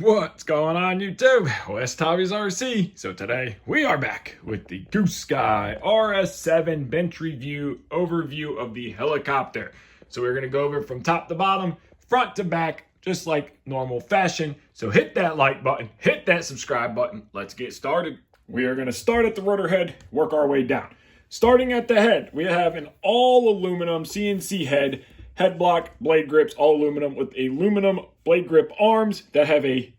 What's going on YouTube? WestHobbiesRC. So today we are back with the Goosky RS7 bench review overview of the helicopter. So we're going to go over from top to bottom, front to back, just like normal fashion. So hit that like button, hit that subscribe button. Let's get started. We are going to start at the rotor head, work our way down. Starting at the head, we have an all aluminum CNC head block, blade grips, all aluminum with aluminum blade grip arms that have a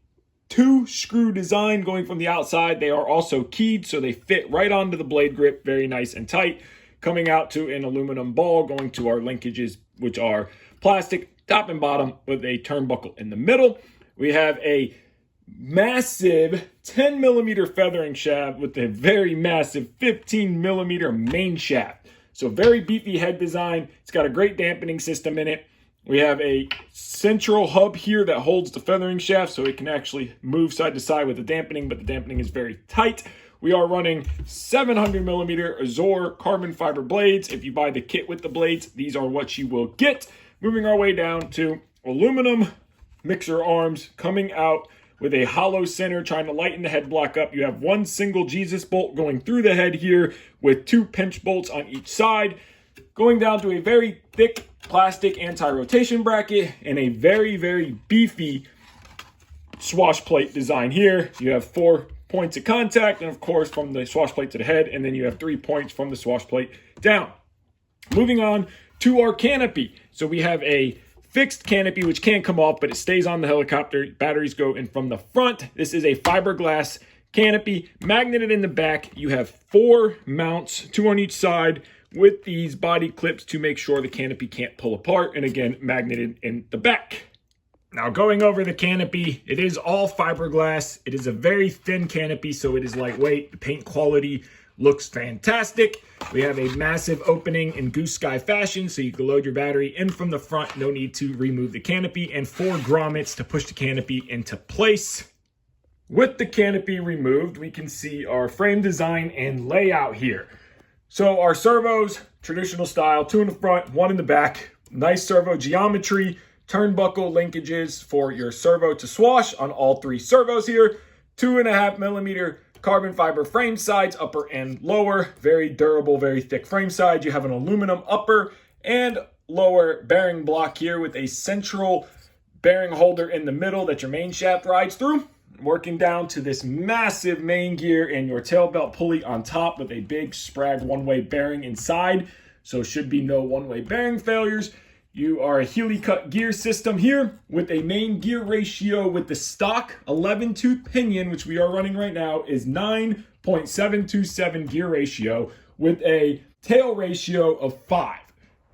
2-screw design going from the outside. They are also keyed, so they fit right onto the blade grip, very nice and tight. Coming out to an aluminum ball going to our linkages, which are plastic, top and bottom, with a turnbuckle in the middle. We have a massive 10 millimeter feathering shaft with a very massive 15 millimeter main shaft. So very beefy head design. It's got a great dampening system in it. We have a central hub here that holds the feathering shaft so it can actually move side to side with the dampening, but the dampening is very tight. We are running 700 millimeter Azure carbon fiber blades. If you buy the kit with the blades, these are what you will get. Moving our way down to aluminum mixer arms coming out with a hollow center, trying to lighten the head block up. You have one single Jesus bolt going through the head here with 2 pinch bolts on each side, going down to a very thick plastic anti-rotation bracket and a very, very beefy swash plate design here. You have 4 points of contact, and of course from the swash plate to the head, and then you have 3 points from the swash plate down. Moving on to our canopy. So we have a fixed canopy, which can come off, but it stays on the helicopter. Batteries go in from the front. This is a fiberglass canopy, magneted in the back. You have 4 mounts, 2 on each side, with these body clips to make sure the canopy can't pull apart, and again, magneted in the back. Now going over the canopy, it is all fiberglass. It is a very thin canopy, so it is lightweight. The paint quality looks fantastic. We have a massive opening in Goosky fashion, so you can load your battery in from the front. No need to remove the canopy, and 4 grommets to push the canopy into place. With the canopy removed, we can see our frame design and layout here. So our servos, traditional style, 2 in the front, 1 in the back. Nice servo geometry, turnbuckle linkages for your servo to swash on all 3 servos here. 2.5 millimeter carbon fiber frame sides, upper and lower. Very durable, very thick frame sides. You have an aluminum upper and lower bearing block here with a central bearing holder in the middle that your main shaft rides through. Working down to this massive main gear and your tail belt pulley on top with a big Sprag one-way bearing inside. So should be no one-way bearing failures. You are a Healy cut gear system here with a main gear ratio with the stock 11-tooth pinion, which we are running right now, is 9.727 gear ratio with a tail ratio of 5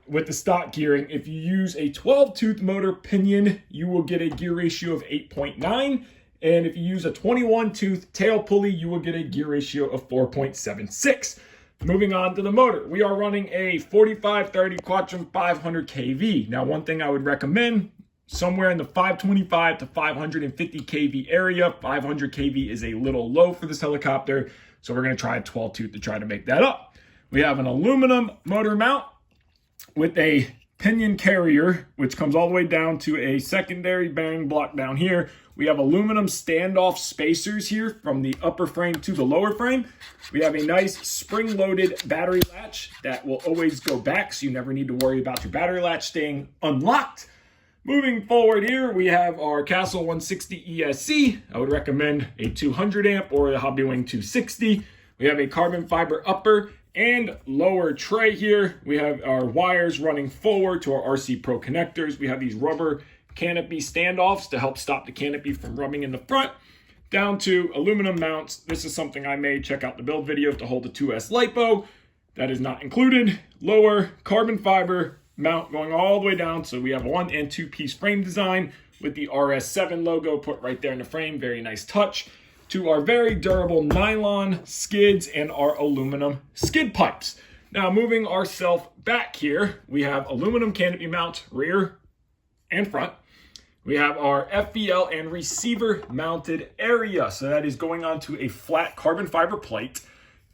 with the stock gearing. If you use a 12-tooth motor pinion, you will get a gear ratio of 8.9. And if you use a 21-tooth tail pulley, you will get a gear ratio of 4.76. Moving on to the motor, we are running a 4530 Quattrum 500 kV. Now, one thing I would recommend, somewhere in the 525 to 550 kV area. 500 kV is a little low for this helicopter, so we're going to try a 12-tooth to try to make that up. We have an aluminum motor mount with a pinion carrier, which comes all the way down to a secondary bearing block down here. We have aluminum standoff spacers here from the upper frame to the lower frame. We have a nice spring-loaded battery latch that will always go back, so you never need to worry about your battery latch staying unlocked. Moving forward here, we have our Castle 160 ESC. I would recommend a 200 amp or a Hobbywing 260. We have a carbon fiber upper and lower tray here. We have our wires running forward to our RC Pro connectors. We have these rubber canopy standoffs to help stop the canopy from rubbing in the front. Down to aluminum mounts. This is something I made. Check out the build video to hold the 2S LiPo. That is not included. Lower carbon fiber mount going all the way down. So we have 1 and 2 piece frame design with the RS7 logo put right there in the frame. Very nice touch. To our very durable nylon skids and our aluminum skid pipes. Now moving ourselves back here, we have aluminum canopy mounts, rear and front. We have our FVL and receiver mounted area. So that is going onto a flat carbon fiber plate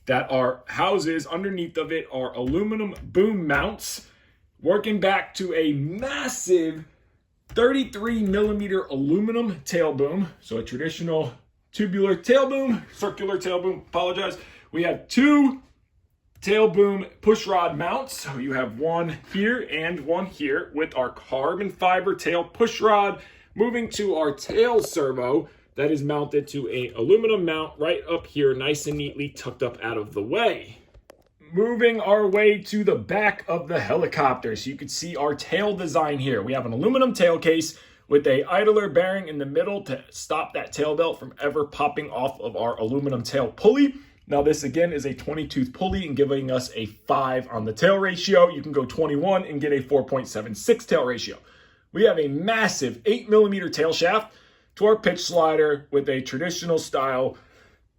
that our houses underneath of it are aluminum boom mounts, working back to a massive 33 millimeter aluminum tail boom. So a traditional tubular tail boom, circular tail boom, apologize. We have two tail boom push rod mounts. So you have one here and one here with our carbon fiber tail push rod. Moving to our tail servo that is mounted to a aluminum mount right up here, nice and neatly tucked up out of the way. Moving our way to the back of the helicopter, so you can see our tail design here. We have an aluminum tail case with a idler bearing in the middle to stop that tail belt from ever popping off of our aluminum tail pulley. Now this again is a 20-tooth pulley and giving us a 5 on the tail ratio. You can go 21 and get a 4.76 tail ratio. We have a massive 8 millimeter tail shaft to our pitch slider with a traditional style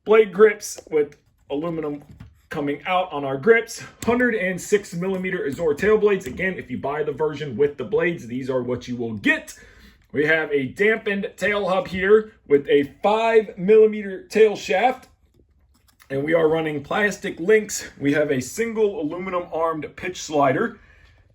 blade grips with aluminum coming out on our grips. 106 millimeter Azor tail blades. Again, if you buy the version with the blades, these are what you will get. We have a dampened tail hub here with a 5 millimeter tail shaft. And we are running plastic links. We have a single aluminum armed pitch slider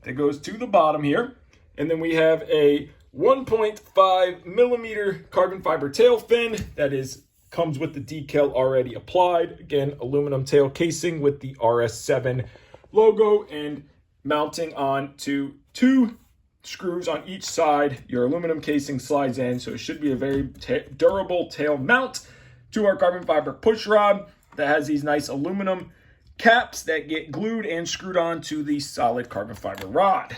that goes to the bottom here. And then we have a 1.5 millimeter carbon fiber tail fin that comes with the decal already applied. Again, aluminum tail casing with the RS7 logo and mounting on to 2 screws on each side. Your aluminum casing slides in, so it should be a very durable tail mount to our carbon fiber push rod that has these nice aluminum caps that get glued and screwed on to the solid carbon fiber rod.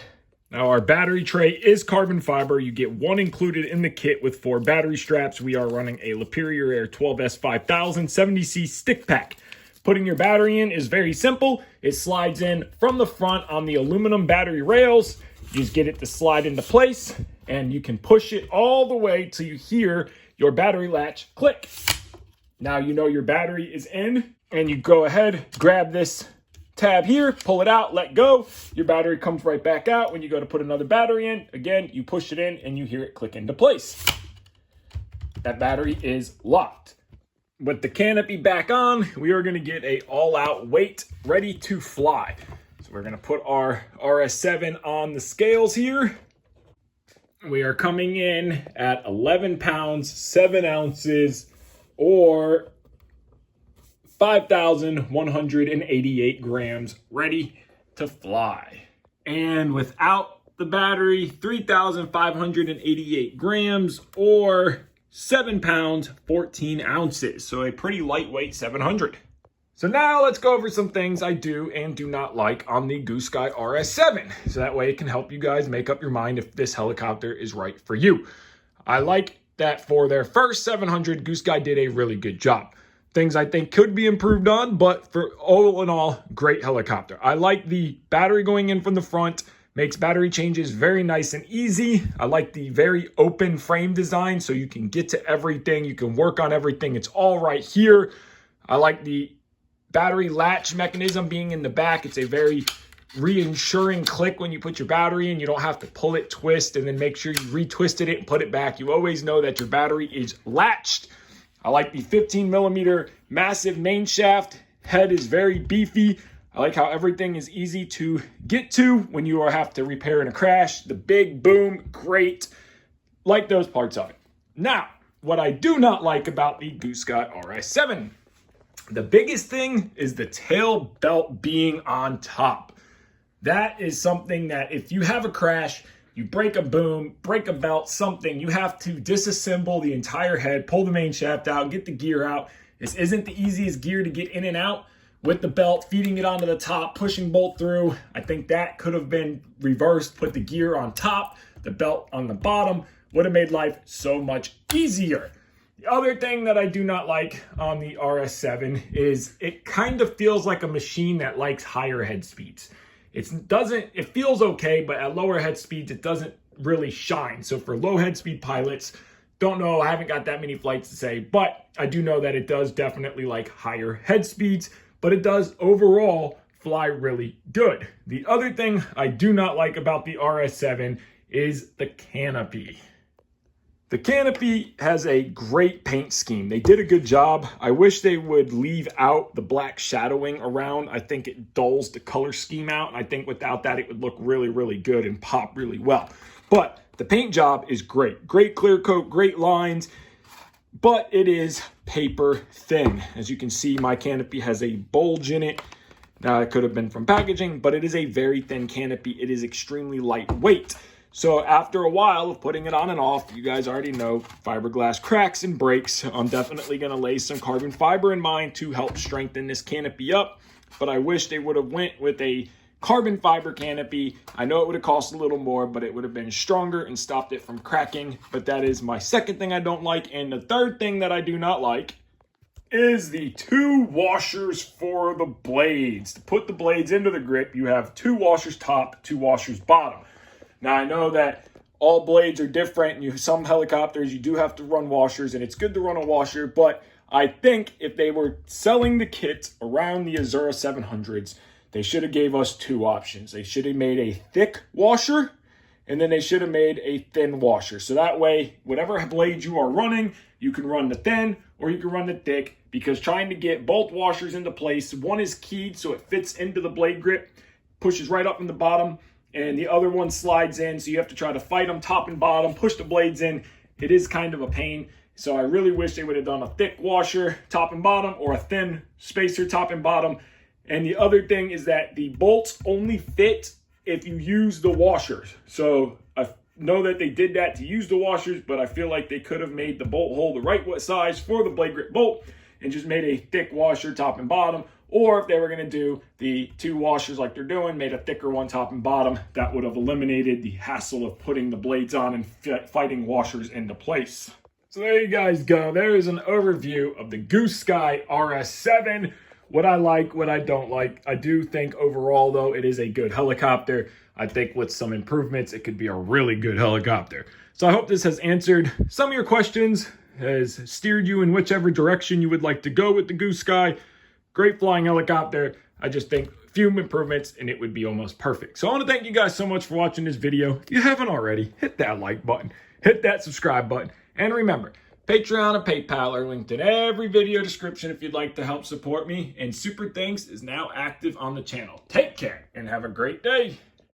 Now our battery tray is carbon fiber. You get one included in the kit with 4 battery straps. We are running a Laperior Air 12S5000 70C stick pack. Putting your battery in is very simple. It slides in from the front on the aluminum battery rails. You just get it to slide into place and you can push it all the way till you hear your battery latch click. Now you know your battery is in and you go ahead, grab this tab here, pull it out, let go. Your battery comes right back out. When you go to put another battery in, again, you push it in and you hear it click into place. That battery is locked. With the canopy back on, we are going to get a all-out weight ready to fly. So we're going to put our RS7 on the scales here. We are coming in at 11 pounds, 7 ounces, or 5,188 grams ready to fly. And without the battery, 3,588 grams or 7 pounds, 14 ounces. So a pretty lightweight 700. So now let's go over some things I do and do not like on the Goosky RS7. So that way it can help you guys make up your mind if this helicopter is right for you. I like that for their first 700, Goosky did a really good job. Things I think could be improved on, but for all in all, great helicopter. I like the battery going in from the front, makes battery changes very nice and easy. I like the very open frame design so you can get to everything, you can work on everything. It's all right here. I like the battery latch mechanism being in the back. It's a very reassuring click when you put your battery in. You don't have to pull it, twist, and then make sure you retwisted it and put it back. You always know that your battery is latched. I like the 15 millimeter massive main shaft. Head is very beefy. I like how everything is easy to get to when you have to repair in a crash. The big boom, great. Like those parts of it. Now, what I do not like about the Goosky RS7, the biggest thing is the tail belt being on top. That is something that if you have a crash, you break a boom, break a belt, something, you have to disassemble the entire head, pull the main shaft out, get the gear out. This isn't the easiest gear to get in and out with the belt, feeding it onto the top, pushing bolt through. I think that could have been reversed, put the gear on top, the belt on the bottom, would have made life so much easier. The other thing that I do not like on the RS7 is it kind of feels like a machine that likes higher head speeds. It feels okay, but at lower head speeds, it doesn't really shine. So for low head speed pilots, don't know, I haven't got that many flights to say, but I do know that it does definitely like higher head speeds, but it does overall fly really good. The other thing I do not like about the RS7 is the canopy. The canopy has a great paint scheme. They did a good job. I wish they would leave out the black shadowing around. I think it dulls the color scheme out. And I think without that, it would look really, really good and pop really well. But The paint job is great. Great clear coat, great lines, but it is paper thin. As you can see, my canopy has a bulge in it. Now, it could have been from packaging, but it is a very thin canopy. It is extremely lightweight. So after a while of putting it on and off, you guys already know fiberglass cracks and breaks. I'm definitely going to lay some carbon fiber in mine to help strengthen this canopy up. But I wish they would have went with a carbon fiber canopy. I know it would have cost a little more, but it would have been stronger and stopped it from cracking. But that is my second thing I don't like. And the third thing that I do not like is the 2 washers for the blades. To put the blades into the grip, you have 2 washers top, 2 washers bottom. Now, I know that all blades are different, and some helicopters, you do have to run washers, and it's good to run a washer, but I think if they were selling the kits around the Azura 700s, they should have gave us 2 options. They should have made a thick washer, and then they should have made a thin washer. So that way, whatever blade you are running, you can run the thin or you can run the thick, because trying to get both washers into place, one is keyed so it fits into the blade grip, pushes right up in the bottom, and the other one slides in, so you have to try to fight them top and bottom, push the blades in. It is kind of a pain. So I really wish they would have done a thick washer top and bottom or a thin spacer top and bottom. And the other thing is that the bolts only fit if you use the washers. So I know that they did that to use the washers, but I feel like they could have made the bolt hole the right size for the blade grip bolt and just made a thick washer top and bottom. Or if they were going to do the 2 washers like they're doing, made a thicker one top and bottom, that would have eliminated the hassle of putting the blades on and fighting washers into place. So there you guys go. There is an overview of the Goosky RS7. What I like, what I don't like. I do think overall, though, it is a good helicopter. I think with some improvements, it could be a really good helicopter. So I hope this has answered some of your questions, has steered you in whichever direction you would like to go with the Goosky. Great flying helicopter. I just think a few improvements and it would be almost perfect. So I want to thank you guys so much for watching this video. If you haven't already, hit that like button, hit that subscribe button. And remember, Patreon and PayPal are linked in every video description if you'd like to help support me. And Super Thanks is now active on the channel. Take care and have a great day.